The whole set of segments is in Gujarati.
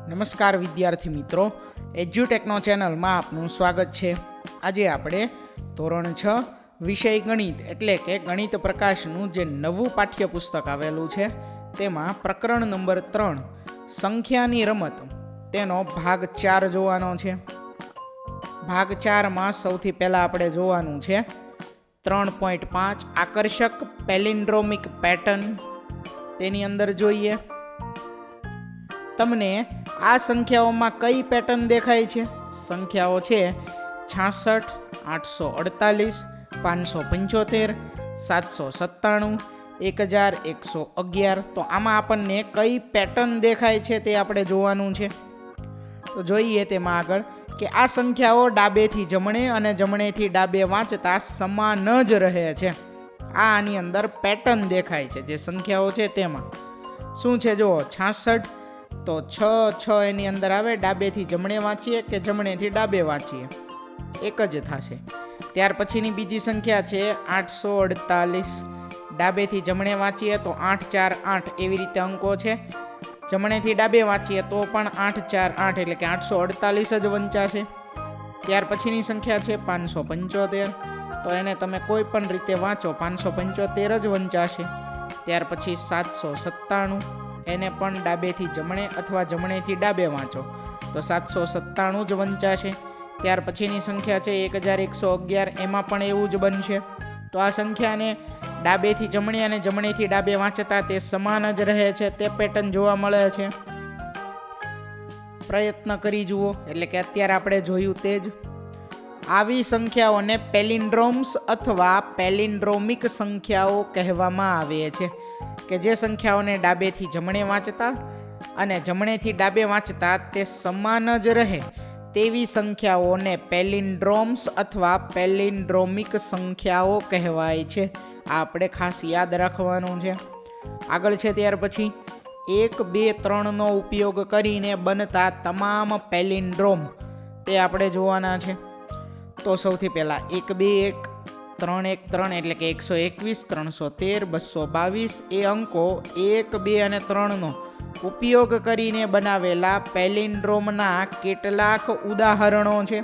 નમસ્કાર વિદ્યાર્થી મિત્રો, એજ્યુટેકનો ચેનલમાં આપનું સ્વાગત છે. આજે આપણે ધોરણ 6 વિષય ગણિત એટલે કે ગણિત પ્રકાશનું જે નવું પાઠ્યપુસ્તક આવેલું છે તેમાં પ્રકરણ નંબર 3 સંખ્યાની રમત તેનો ભાગ 4 જોવાનો છે. ભાગ 4માં સૌથી પહેલાં આપણે જોવાનું છે 3.5 આકર્ષક પેલિન્ડ્રોમિક પેટર્ન. તેની અંદર જોઈએ તમને આ સંખ્યાઓમાં કઈ પેટર્ન દેખાય છે. સંખ્યાઓ છે 66, 848, 575, 797, 1111. તો આમાં આપણને કઈ પેટર્ન દેખાય છે તે આપણે જોવાનું છે. તો જોઈએ તેમાં આગળ કે આ સંખ્યાઓ ડાબેથી જમણે અને જમણેથી ડાબે વાંચતા સમાન જ રહે છે. આની અંદર પેટર્ન દેખાય છે. જે સંખ્યાઓ છે તેમાં શું છે જુઓ, 66 તો 6 એની અંદર આવે, ડાબેથી જમણે વાંચીએ કે જમણેથી ડાબે વાંચીએ એક જ થશે. ત્યાર પછીની બીજી સંખ્યા છે 848, ડાબેથી જમણે વાંચીએ તો 8 4 8 એવી રીતે અંકો છે. જમણેથી ડાબે વાંચીએ તો પણ 8 4 8 એટલે કે 848 જ વંચાશે. ત્યાર પછીની સંખ્યા છે 575, તો એને તમે કોઈ પણ રીતે વાંચો 575 જ વંચાશે. ત્યાર પછી 797, એને પણ ડાબેથી જમણે અથવા જમણેથી ડાબે વાંચો તો 797 જ વંચાશે. ત્યાર પછીની સંખ્યા છે 1111, એમાં પણ એવું જ બનશે. તો આ સંખ્યાને ડાબેથી જમણે અને જમણેથી ડાબે વાંચતા તે સમાન જ રહે છે, તે પેટર્ન જોવા મળે છે. પ્રયત્ન કરી જુઓ, એટલે કે અત્યારે આપણે જોયું તે જ. આવી સંખ્યાઓને પેલિન્ડ્રોમ્સ અથવા પેલિન્ડ્રોમિક સંખ્યાઓ કહેવામાં આવે છે, કે જે સંખ્યાઓને ડાબેથી જમણે વાંચતા અને જમણેથી ડાબે વાંચતા તે સમાન જ રહે તેવી સંખ્યાઓને પેલિન્ડ્રોમ્સ અથવા પેલિન્ડ્રોમિક સંખ્યાઓ કહેવાય છે. આ આપણે ખાસ યાદ રાખવાનું છે. આગળ છે ત્યાર પછી 1, 2, 3નો ઉપયોગ કરીને બનતા તમામ પેલિન્ડ્રોમ તે આપણે જોવાના છે. તો સૌથી પહેલાં 1, 2, 1, 3, 1, 3 એટલે કે 121, 313, 222 એ અંકો 1, 2 અને 3નો ઉપયોગ કરીને બનાવેલા પેલિન્ડ્રોમના કેટલાક ઉદાહરણો છે.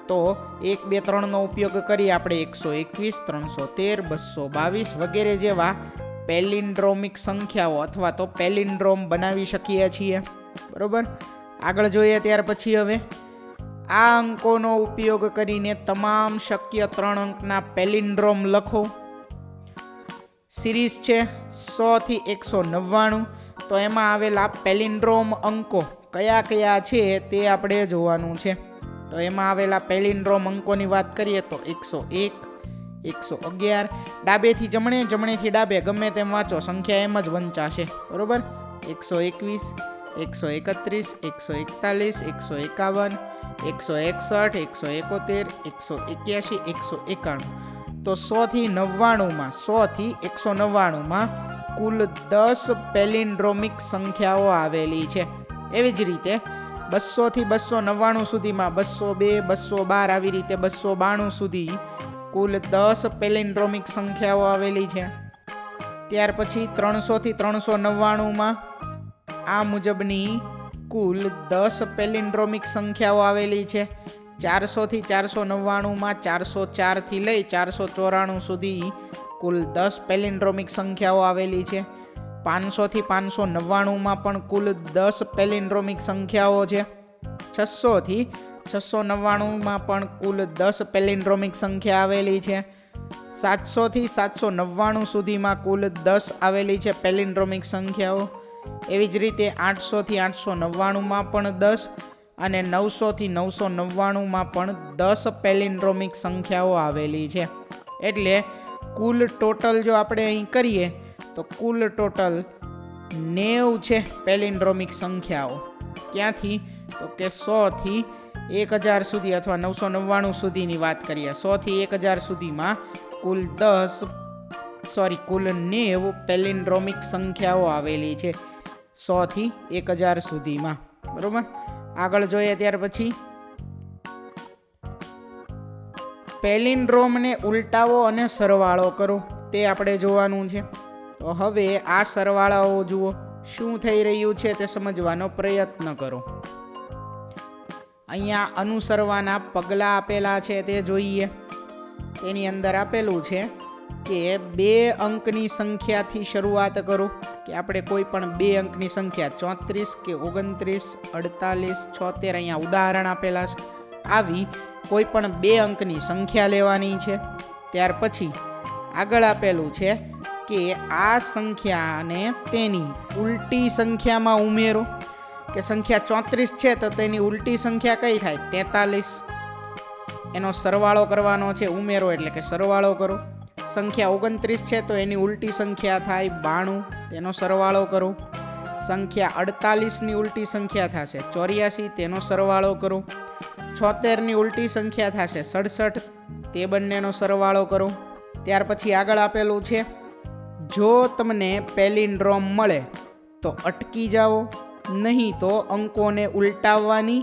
તો 1, 2, 3નો ઉપયોગ કરી આપણે 121, 313, 222 વગેરે જેવા પેલિન્ડ્રોમિક સંખ્યાઓ અથવા તો પેલિન્ડ્રોમ બનાવી શકીએ છીએ. બરોબર. આગળ જોઈએ ત્યાર પછી હવે આ અંકોનો ઉપયોગ કરીને તમામ શક્ય 3 અંકના પેલિન્ડ્રોમ લખો. સિરીઝ છે 100 થી 199, તો એમાં આવેલા પેલિન્ડ્રોમ અંકો કયા કયા છે તે આપણે જોવાનું છે. તો એમાં આવેલા પેલિન્ડ્રોમ અંકોની વાત કરીએ તો 101, 111, ડાબેથી જમણે જમણેથી ડાબે ગમે તેમ વાંચો સંખ્યા એમ જ વંચાશે. બરોબર. 121, 131, 141, 151, 161, 171, 181, 191. તો 100 થી 199માં કુલ 10 પેલિન્ડ્રોમિક સંખ્યાઓ આવેલી છે. એવી જ રીતે 200 થી 299 સુધીમાં 202, 212 આવી રીતે 292 સુધી કુલ 10 પેલિન્ડ્રોમિક સંખ્યાઓ આવેલી છે. ત્યાર પછી 300 થી 399માં આ મુજબની કુલ 10 પેલિન્ડ્રોમિક સંખ્યાઓ આવેલી છે. 400 થી 499માં 404 થી લઈ 494 સુધી કુલ 10 પેલિન્ડ્રોમિક સંખ્યાઓ આવેલી છે. 500 થી 599માં પણ કુલ 10 પેલિન્ડ્રોમિક સંખ્યાઓ છે. 600 થી 699માં પણ કુલ 10 પેલિન્ડ્રોમિક સંખ્યા આવેલી છે. 700 થી 799 સુધીમાં કુલ 10 આવેલી છે પેલિન્ડ્રોમિક સંખ્યાઓ. એવી જ રીતે 800 થી 899માં પણ 10 અને 900 થી 999માં પણ 10 પેલિન્ડ્રોમિક સંખ્યાઓ આવેલી છે. એટલે કુલ ટોટલ જો આપણે અહીં કરીએ તો કુલ ટોટલ 90 છે પેલિન્ડ્રોમિક સંખ્યાઓ. ક્યાંથી? તો કે 100 થી 1000 સુધી અથવા 999 સુધીની વાત કરીએ. 100 થી 1000 સુધીમાં કુલ 90 પેલિન્ડ્રોમિક સંખ્યાઓ આવેલી છે. 100 થી 1000 સુધીમાં. બરોબર. આગળ જોઈએ ત્યાર પછી પેલિન્ડ્રોમને ઉલટાવો અને સરવાળો કરો તે આપણે જોવાનું છે. તો હવે આ સરવાળાઓ જુઓ શું થઈ રહ્યું છે તે સમજવાનો પ્રયત્ન કરો. અહીંયા અનુસરવાના પગલાં આપેલા છે તે જોઈએ. તેની અંદર આપેલું છે કે 2 અંકની સંખ્યાથી શરૂઆત કરો. કે આપણે કોઈ પણ 2 અંકની સંખ્યા 34 કે 29, 48, 76 અહીંયા ઉદાહરણ આપેલા છે. આવી કોઈ પણ 2 અંકની સંખ્યા લેવાની છે. ત્યાર પછી આગળ આપેલું છે કે આ સંખ્યાને તેની ઉલટી સંખ્યામાં ઉમેરો. કે સંખ્યા 34 છે તો તેની ઉલટી સંખ્યા કઈ થાય? 43. એનો સરવાળો કરવાનો છે. ઉમેરો એટલે કે સરવાળો કરો. સંખ્યા 29 છે તો એની ઉલટી સંખ્યા થાય 92, તેનો સરવાળો કરો. સંખ્યા 48ની ઉલટી સંખ્યા થશે 84, તેનો સરવાળો કરો. 76ની ઉલટી સંખ્યા થશે 67, તે બંનેનો સરવાળો કરો. ત્યાર પછી આગળ આપેલું છે, જો તમને પેલિન્ડ્રોમ મળે તો અટકી જાઓ, નહીં તો અંકોને ઉલટાવવાની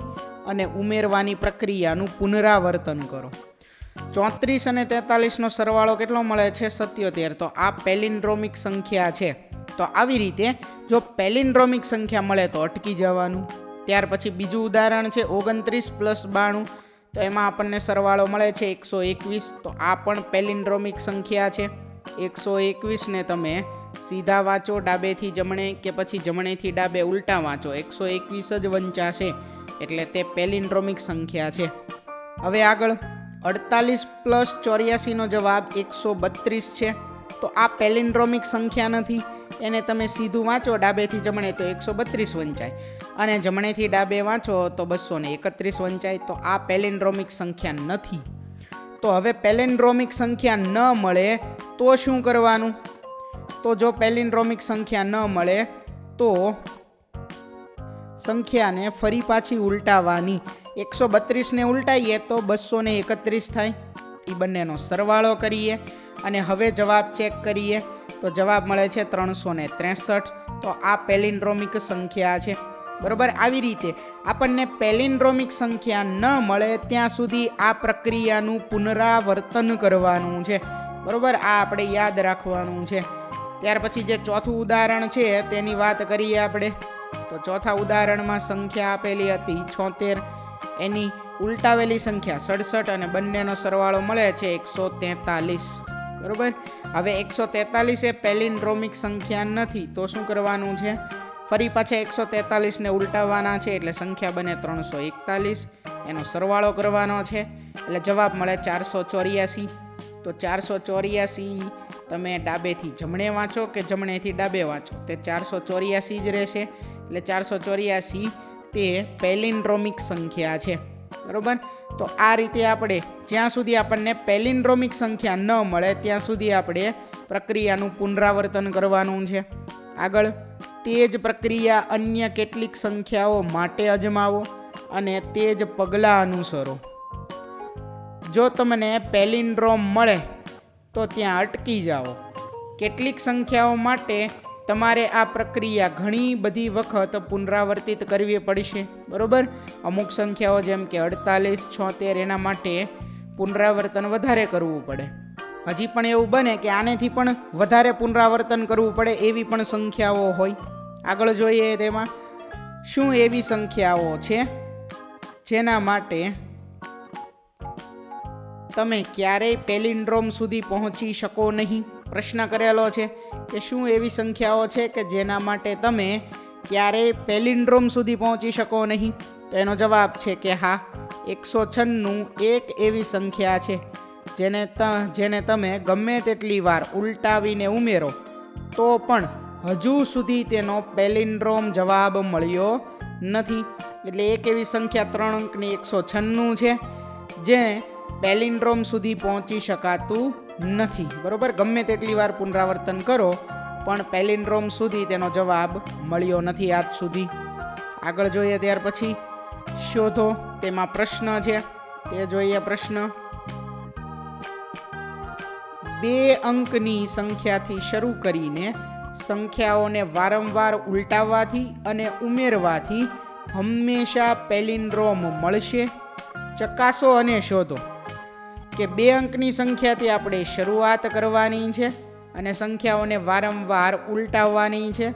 અને ઉમેરવાની પ્રક્રિયાનું પુનરાવર્તન કરો. 34 અને 43નો સરવાળો કેટલો મળે છે? 77. તો આ પેલિન્ડ્રોમિક સંખ્યા છે. તો આવી રીતે જો પેલિન્ડ્રોમિક સંખ્યા મળે તો અટકી જવાનું. ત્યાર પછી બીજું ઉદાહરણ છે 29 + 92. તો એમાં આપણને સરવાળો મળે છે 121. તો આ પણ પેલિન્ડ્રોમિક સંખ્યા છે. 121ને તમે સીધા વાંચો ડાબેથી જમણે કે પછી જમણેથી ડાબે ઉલટા વાંચો, 121 જ વંચાશે. એટલે તે પેલિન્ડ્રોમિક સંખ્યા છે. હવે આગળ 48 + 84નો જવાબ 132 છે. તો આ પેલિન્ડ્રોમિક સંખ્યા નથી. એને તમે સીધું વાંચો ડાબેથી જમણે તો 132 વંચાય, અને જમણેથી ડાબે વાંચો તો 231 વંચાય. તો આ પેલિન્ડ્રોમિક સંખ્યા નથી. તો હવે પેલિન્ડ્રોમિક સંખ્યા ન મળે તો શું કરવાનું? તો જો પેલિન્ડ્રોમિક સંખ્યા ન મળે તો સંખ્યાને ફરી પાછી ઉલટાવવાની. 132ને ઉલટાઈએ તો 231 થાય. એ બંનેનો સરવાળો કરીએ અને હવે જવાબ ચેક કરીએ તો જવાબ મળે છે 363. તો આ પેલિન્ડ્રોમિક સંખ્યા છે. બરોબર. આવી રીતે આપણને પેલિન્ડ્રોમિક સંખ્યા ન મળે ત્યાં સુધી આ પ્રક્રિયાનું પુનરાવર્તન કરવાનું છે. બરોબર. આ આપણે યાદ રાખવાનું છે. ત્યાર પછી જે ચોથું ઉદાહરણ છે તેની વાત કરીએ આપણે. તો ચોથા ઉદાહરણમાં સંખ્યા આપેલી હતી 76, એની ઉલટાવેલી સંખ્યા 67 અને બંનેનો સરવાળો મળે છે 143. બરોબર. હવે 143 એ પેલિન્ડ્રોમિક સંખ્યા નથી. તો શું કરવાનું છે? ફરી પાછા 143ને ઉલટાવવાના છે એટલે સંખ્યા બને 341. એનો સરવાળો કરવાનો છે એટલે જવાબ મળે 484. તો 484 તમે ડાબેથી જમણે વાંચો કે જમણેથી ડાબે વાંચો, તે 484 જ રહેશે. એટલે 484 તે પેલિન્ડ્રોમિક સંખ્યા છે. બરોબર. તો આ રીતે આપણે જ્યાં સુધી આપણને પેલિન્ડ્રોમિક સંખ્યા ન મળે ત્યાં સુધી આપણે પ્રક્રિયાનું પુનરાવર્તન કરવાનું છે. આગળ તે જ પ્રક્રિયા અન્ય કેટલીક સંખ્યાઓ માટે અજમાવો અને તે જ પગલાં અનુસરો. જો તમને પેલિન્ડ્રોમ મળે તો ત્યાં અટકી જાઓ. કેટલીક સંખ્યાઓ માટે તમારે આ પ્રક્રિયા ઘણી બધી વખત પુનરાવર્તિત કરવી પડશે. બરોબર. અમુક સંખ્યાઓ જેમ કે 48, 76 એના માટે પુનરાવર્તન વધારે કરવું પડે. હજી પણ એવું બને કે આનેથી પણ વધારે પુનરાવર્તન કરવું પડે એવી પણ સંખ્યાઓ હોય. આગળ જોઈએ તેમાં શું એવી સંખ્યાઓ છે જેના માટે તમે ક્યારેય પેલિન્ડ્રોમ સુધી પહોંચી શકો નહીં. પ્રશ્ન કરેલો છે કે શું એવી સંખ્યાઓ છે કે જેના માટે તમે ક્યારેય પેલિન્ડ્રોમ સુધી પહોંચી શકો નહીં? તો એનો જવાબ છે કે હા, 196 એક એવી સંખ્યા છે જેને તમે ગમે તેટલી વાર ઉલટાવીને ઉમેરો તો પણ હજુ સુધી તેનો પેલિન્ડ્રોમ જવાબ મળ્યો નથી. એટલે એક એવી સંખ્યા 3 અંકની 196 છે જે પેલિન્ડ્રોમ સુધી પહોંચી શકાતું નથી. બરોબર. ગમે તેટલી વાર પુનરાવર્તન કરો પણ પેલિન્ડ્રોમ સુધી તેનો જવાબ મળ્યો નથી આજ સુધી. આગળ જોઈએ ત્યાર પછી શોધો. તેમાં પ્રશ્ન છે તે જોઈએ. પ્રશ્ન 2 અંકની સંખ્યાથી શરૂ કરીને સંખ્યાઓને વારંવાર ઉલટાવવાથી અને ઉમેરવાથી હંમેશા પેલિન્ડ્રોમ મળશે. ચકાસો અને શોધો કે 2 અંકની સંખ્યાથી આપણે શરૂઆત કરવાની છે અને સંખ્યાઓને વારંવાર ઉલટાવવાની છે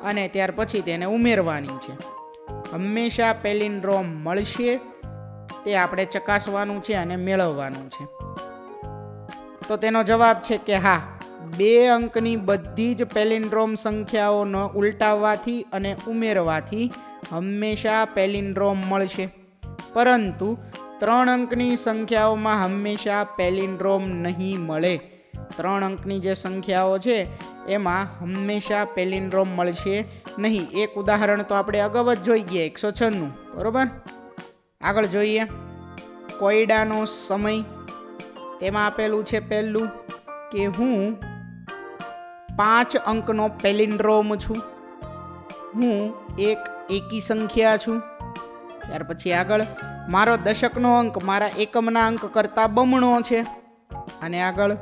અને ત્યાર પછી તેને ઉમેરવાની છે. હંમેશા પેલિન્ડ્રોમ મળશે તે આપણે ચકાસવાનું છે અને મેળવવાનું છે. તો તેનો જવાબ છે કે હા, 2 અંકની બધી જ પેલિન્ડ્રોમ સંખ્યાઓનો ઉલટાવવાથી અને ઉમેરવાથી હંમેશા પેલિન્ડ્રોમ મળશે, પરંતુ 3 અંકની સંખ્યાઓમાં હંમેશા પેલિન્ડ્રોમ નહીં મળે. 3 અંકની જે સંખ્યાઓ છે એમાં હંમેશા પેલિન્ડ્રોમ મળશે નહીં. એક ઉદાહરણ તો આપણે અગાઉ જ જોઈ ગયા, 196, બરોબર. આગળ જોઈએ કોયડાનો સમય. તેમાં આપેલું છે પહેલું કે હું 5 અંકનો પેલિન્ડ્રોમ છું, હું એક એકી સંખ્યા છું. ત્યાર પછી આગળ મારો દશકનો અંક મારા એકમના અંક કરતાં બમણો છે. અને આગળ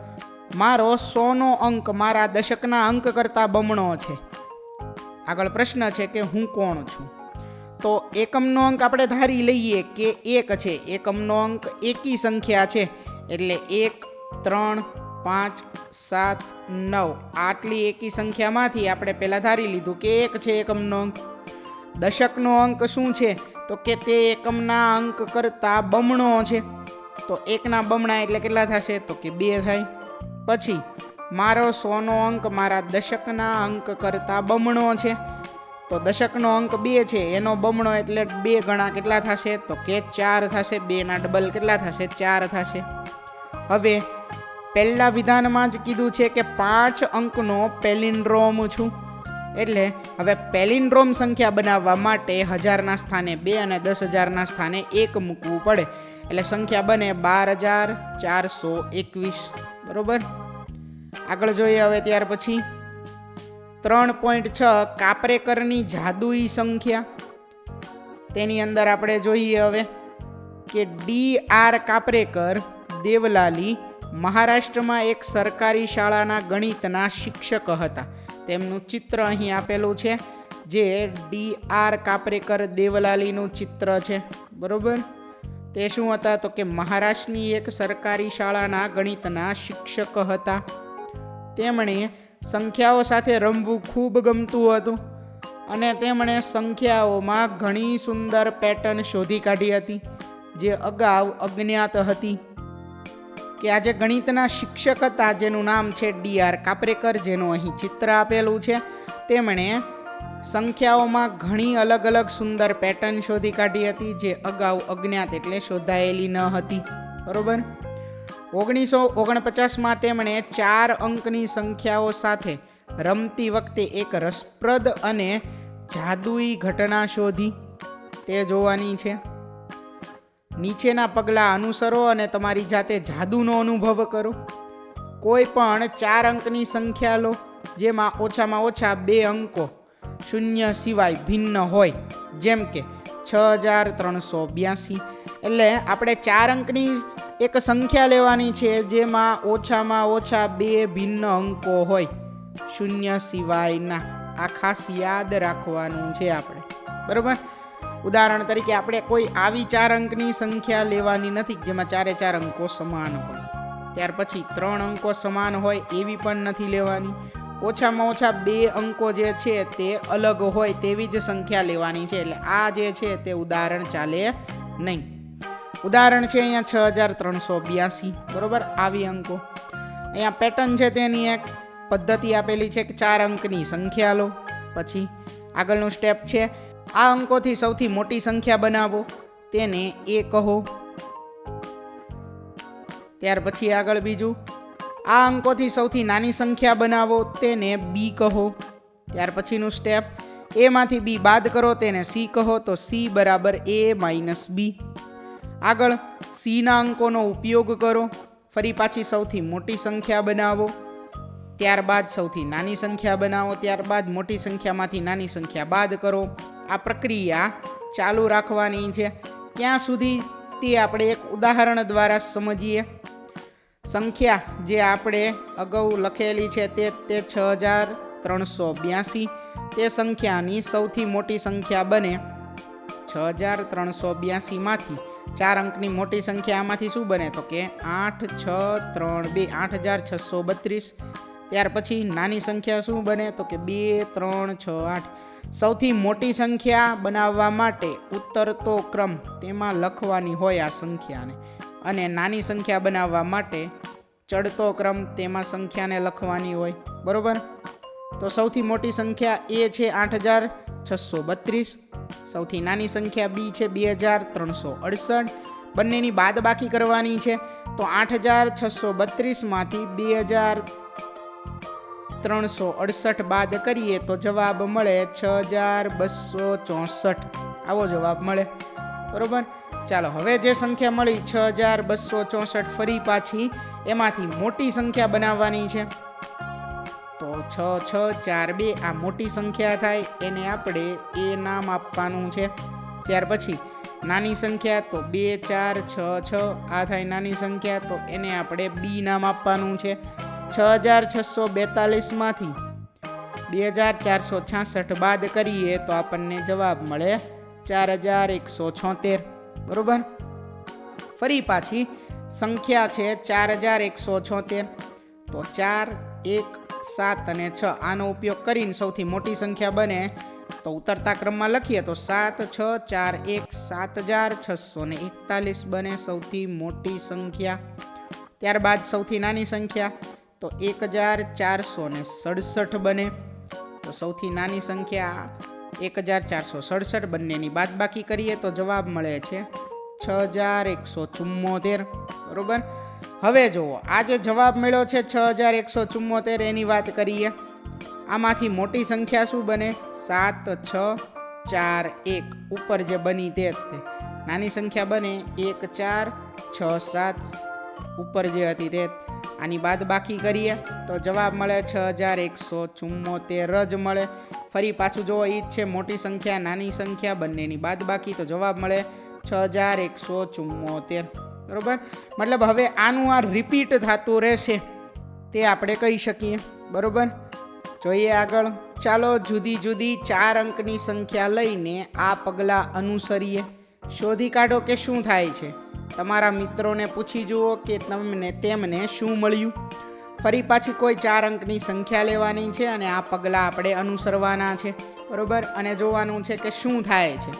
મારો 100નો અંક મારા દશકના અંક કરતાં બમણો છે. આગળ પ્રશ્ન છે કે હું કોણ છું? તો એકમનો અંક આપણે ધારી લઈએ કે 1 છે. એકમનો અંક એકી સંખ્યા છે એટલે 1, 3, 5, 7, 9 આટલી એકી સંખ્યામાંથી આપણે પહેલાં ધારી લીધું કે 1 છે એકમનો અંક. દશકનો અંક શું છે? તો કે તે એકમના અંક કરતાં બમણો છે. તો 1ના બમણા એટલે કેટલા થશે? તો કે 2 થાય. પછી મારો 100નો અંક મારા દશકના અંક કરતાં બમણો છે. તો દશકનો અંક 2 છે, એનો બમણો એટલે 2 ગણા કેટલા થશે? તો કે 4 થશે. 2ના ડબલ કેટલા થશે? 4 થશે. હવે પહેલા વિધાનમાં જ કીધું છે કે 5 અંકનો પેલિન્ડ્રોમ છું, એટલે હવે પેલિન્ડ્રોમ સંખ્યા બનાવવા માટે 1000ના સ્થાને 2 અને 10000ના સ્થાને 1 મૂકવું પડે, એટલે સંખ્યા બને 12421, બરોબર. આગળ જોઈએ હવે ત્યાર પછી 3.6 કાપરેકરની જાદુઈ સંખ્યા. તેની અંદર આપણે જોઈએ હવે કે DR કાપરેકર દેવલાલી મહારાષ્ટ્રમાં એક સરકારી શાળાના ગણિતના શિક્ષક હતા. તેમનું ચિત્ર અહીં આપેલું છે, જે DR કાપરેકર દેવલાલીનું ચિત્ર છે, બરોબર. તે શું હતા? તો કે મહારાષ્ટ્રની એક સરકારી શાળાના ગણિતના શિક્ષક હતા. તેમણે સંખ્યાઓ સાથે રમવું ખૂબ ગમતું હતું અને તેમણે સંખ્યાઓમાં ઘણી સુંદર પેટર્ન શોધી કાઢી હતી જે અગાઉ અજ્ઞાત હતી. કે આ જે ગણિતના શિક્ષક હતા જેનું નામ છે DR કાપરેકર, જેનું અહીં ચિત્ર આપેલું છે, તેમણે સંખ્યાઓમાં ઘણી અલગ અલગ સુંદર પેટર્ન શોધી કાઢી હતી જે અગાઉ અજ્ઞાત એટલે શોધાયેલી ન હતી, બરોબર. 1949માં તેમણે 4 અંકની સંખ્યાઓ સાથે રમતી વખતે એક રસપ્રદ અને જાદુઈ ઘટના શોધી. તે જોવાની છે. નીચેના પગલાં અનુસરો અને તમારી જાતે જાદુનો અનુભવ કરો. કોઈ પણ 4 અંકની સંખ્યા લો જેમાં ઓછામાં ઓછા 2 અંકો શૂન્ય સિવાય ભિન્ન હોય, જેમ કે 6382. એટલે આપણે 4 અંકની એક સંખ્યા લેવાની છે જેમાં ઓછામાં ઓછા 2 ભિન્ન અંકો હોય, શૂન્ય સિવાયના. આ ખાસ યાદ રાખવાનું છે આપણે, બરોબર. ઉદાહરણ તરીકે આપણે કોઈ આવી 4 અંકની સંખ્યા લેવાની નથી જેમાં 4 અંકો સમાન હોય. ત્યાર પછી 3 અંકો સમાન હોય એવી પણ નથી લેવાની. ઓછામાં ઓછા 2 અંકો જે છે તે અલગ હોય તેવી જ સંખ્યા લેવાની છે. એટલે આ જે છે તે ઉદાહરણ ચાલે નહીં. ઉદાહરણ છે અહીંયા 6382, બરોબર. આવી અંકો અહીંયા પેટર્ન છે તેની એક પદ્ધતિ આપેલી છે કે 4 અંકની સંખ્યા લો. પછી આગળનું સ્ટેપ છે આ અંકોથી સૌથી મોટી સંખ્યા બનાવો, તેને A કહો. ત્યાર પછી આગળ બીજું, આ અંકોથી સૌથી નાની સંખ્યા બનાવો, તેને B કહો. ત્યાર પછીનું સ્ટેપ, A માંથી B બાદ કરો, તેને C કહો. તો C બરાબર A - B. આગળ C ના અંકોનો ઉપયોગ કરો. ફરી પાછી સૌથી મોટી સંખ્યા બનાવો, ત્યારબાદ સૌથી નાની સંખ્યા બનાવો, ત્યારબાદ મોટી સંખ્યામાંથી નાની સંખ્યા બાદ કરો. આ પ્રક્રિયા ચાલુ રાખવાની છે. ક્યાં સુધી તે આપણે એક ઉદાહરણ દ્વારા સમજીએ. સંખ્યા જે આપણે અગાઉ લખેલી છે તે 6382. તે સંખ્યાની સૌથી મોટી સંખ્યા બને 6382 માંથી 4 અંકની મોટી સંખ્યા આમાંથી શું બને? તો કે 8632, 8632. ત્યાર પછી નાની સંખ્યા શું બને તો કે 2, 3, 6, 8। સૌથી મોટી સંખ્યા બનાવવા માટે ઉતરતો ક્રમ તેમાં લખવાની હોય આ સંખ્યાને, અને નાની સંખ્યા બનાવવા માટે ચડતો ક્રમ તેમાં સંખ્યાને લખવાની હોય, બરોબર। તો સૌથી મોટી સંખ્યા એ છે 8632, સૌથી નાની સંખ્યા બી છે 2368। બંનેની બાદબાકી કરવાની છે, તો 8632 માંથી 2368 બાદ કરીએ તો જવાબ મળે 6264, આવો જવાબ મળે, બરોબર। ચાલો હવે જે સંખ્યા મળી 6264 ફરી પાછી એમાંથી મોટી સંખ્યા બનાવવાની છે, તો 6642 આ મોટી સંખ્યા થાય, એને આપણે એ નામ આપવાનું છે। ત્યાર પછી નાની સંખ્યા તો 2466 આ થાય નાની સંખ્યા, તો એને આપણે બી નામ આપવાનું છે। 6642 માંથી 2466 બાદ કરીએ તો આપણને જવાબ મળે 4176, બરોબર। ફરી પાછી સંખ્યા છે 4176, તો 4, 1, 7 અને 6 આનો ઉપયોગ કરીને સૌથી મોટી સંખ્યા બને, તો ઉતરતા ક્રમમાં લખીએ તો 7, 6, 4, 1, 7641 બને સૌથી મોટી સંખ્યા। ત્યારબાદ સૌથી નાની સંખ્યા તો 1467 બને, તો સૌથી નાની સંખ્યા 1467, બંનેની બાદબાકી કરીએ તો જવાબ મળે છે 6174, બરોબર। હવે જુઓ આ જે જવાબ મળ્યો છે 6174 એની વાત કરીએ, આમાંથી મોટી સંખ્યા શું બને 7641, ઉપર જે બની તે નાની સંખ્યા બને 1467, ઉપર જે હતી તે, આની બાદબાકી કરીએ તો જવાબ મળે 6174 જ મળે। ફરી પાછું જો એ જ છે મોટી સંખ્યા નાની સંખ્યા બંનેની બાદબાકી, તો જવાબ મળે 6174, બરોબર। મતલબ હવે આનું આ રિપીટ થતું રહેશે તે આપણે કહી શકીએ, બરોબર। જોઈએ આગળ, ચાલો જુદી જુદી 4 અંકની સંખ્યા લઈને આ પગલાં અનુસરીએ, શોધી કાઢો કે શું થાય છે। તમારા મિત્રોને પૂછી જુઓ કે તેમને શું મળ્યું। ફરી પાછી કોઈ 4 અંકની સંખ્યા લેવાની છે અને આ પગલાં આપણે અનુસરવાના છે, બરોબર। અને જોવાનું છે કે શું થાય છે,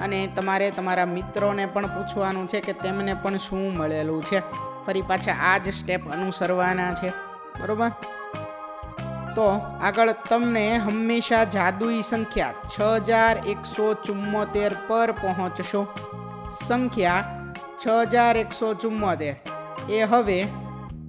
અને તમારે તમારા મિત્રોને પણ પૂછવાનું છે કે તેમને પણ શું મળેલું છે। ફરી પાછા આ જ સ્ટેપ અનુસરવાના છે, બરોબર। તો આગળ તમને હંમેશા જાદુઈ સંખ્યા 6174 પર પહોંચશો। સંખ્યા 6174 એ હવે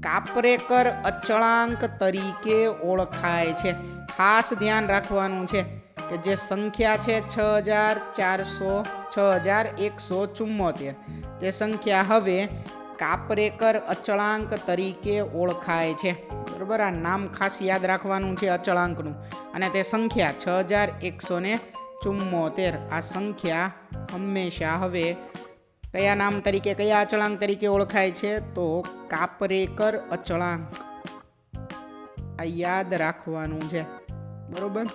કાપરેકર અચળાંક તરીકે ઓળખાય છે। ખાસ ધ્યાન રાખવાનું છે કે જે સંખ્યા છે 6174 તે સંખ્યા હવે કાપરેકર અચળાંક તરીકે ઓળખાય છે, બરોબર। આ નામ ખાસ યાદ રાખવાનું છે અચળાંકનું, અને તે સંખ્યા 6174 આ સંખ્યા હંમેશા હવે કયા નામ તરીકે, કયા અચળાંક તરીકે ઓળખાય છે, તો કાપરેકર અચળાંક, આ યાદ રાખવાનું છે, બરોબર।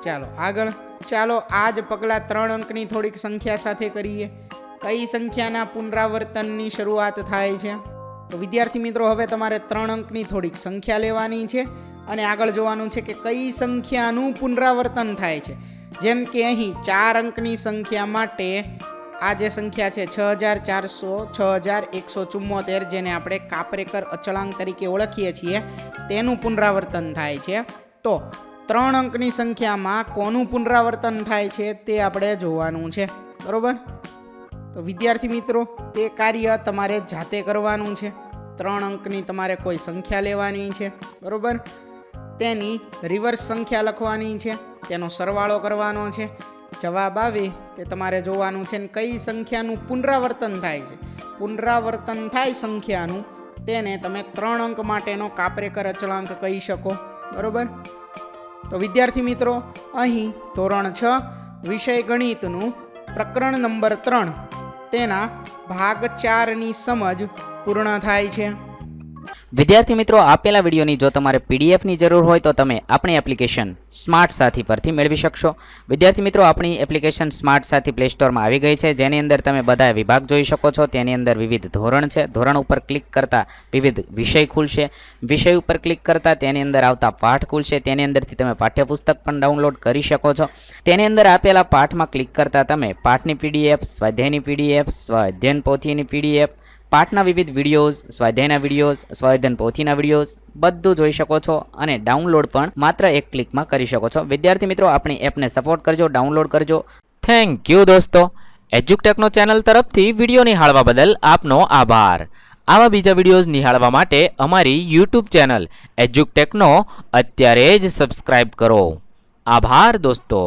ચાલો આગળ, ચાલો આ જ પગલાં 3 અંકની થોડીક સંખ્યા સાથે કરીએ। કઈ સંખ્યાના પુનરાવર્તનની શરૂઆત થાય છે, તો વિદ્યાર્થી મિત્રો હવે તમારે 3 અંકની થોડીક સંખ્યા લેવાની છે અને આગળ જોવાનું છે કે કઈ સંખ્યાનું પુનરાવર્તન થાય છે। જેમ કે અહીં 4 અંકની સંખ્યા માટે આ જે સંખ્યા છે 6174 જેને આપણે કાપરેકર અચળાંક તરીકે ઓળખીએ છીએ તેનું પુનરાવર્તન થાય છે। તો 3 અંકની સંખ્યામાં કોનું પુનરાવર્તન થાય છે તે આપણે જોવાનું છે, બરોબર। તો વિદ્યાર્થી મિત્રો તે કાર્ય તમારે જાતે કરવાનું છે। 3 અંકની તમારે કોઈ સંખ્યા લેવાની છે, બરોબર। તેની રિવર્સ સંખ્યા લખવાની છે, તેનો સરવાળો કરવાનો છે, જવાબ આવે તે તમારે જોવાનું છે, કઈ સંખ્યાનું પુનરાવર્તન થાય છે। પુનરાવર્તન થાય સંખ્યાનું તેને તમે 3 અંક માટેનો કાપરેકર અચળાંક કહી શકો, બરોબર। તો વિદ્યાર્થી મિત્રો અહીં ધોરણ 6 વિષય ગણિતનું પ્રકરણ નંબર 3 તેના ભાગ 4ની સમજ પૂર્ણ થાય છે। વિદ્યાર્થી મિત્રો, આપેલા વિડીયોની જો તમારે પીડીએફની જરૂર હોય તો તમે આપણી એપ્લિકેશન સ્માર્ટ સાથી પરથી મેળવી શકશો. વિદ્યાર્થી મિત્રો, આપણી એપ્લિકેશન સ્માર્ટ સાથી પ્લે સ્ટોરમાં આવી ગઈ છે, જેની અંદર તમે બધા વિભાગ જોઈ શકો છો. તેની અંદર વિવિધ ધોરણ છે. ધોરણ ઉપર ક્લિક કરતાં વિવિધ વિષય ખુલશે. વિષય ઉપર ક્લિક કરતાં તેની અંદર આવતા પાઠ ખુલશે. તેની અંદરથી તમે પાઠ્યપુસ્તક પણ ડાઉનલોડ કરી શકો છો. તેની અંદર આપેલા પાઠમાં ક્લિક કરતાં તમે પાઠની પીડીએફ, સ્વાધ્યાયની પીડીએફ, સ્વાધ્યાયન પોથીની પીડીએફ, પાઠના વિવિધ વિડીયોઝ, સ્વાધ્યાયના વિડીયોઝ, સ્વાધ્યાયન પોથીના વિડીયોઝ બધું જોઈ શકો છો અને ડાઉનલોડ પણ માત્ર એક ક્લિકમાં કરી શકો છો. વિદ્યાર્થી મિત્રો, આપણી એપને સપોર્ટ કરજો, ડાઉનલોડ કરજો. થેન્ક યુ દોસ્તો. એજ્યુકટેકનો ચેનલ તરફથી વિડીયો નિહાળવા બદલ આપનો આભાર. આવા બીજા વિડીયોઝ નિહાળવા માટે અમારી યુટ્યુબ ચેનલ એજ્યુકટેકનો અત્યારે જ સબસ્ક્રાઇબ કરો. આભાર દોસ્તો.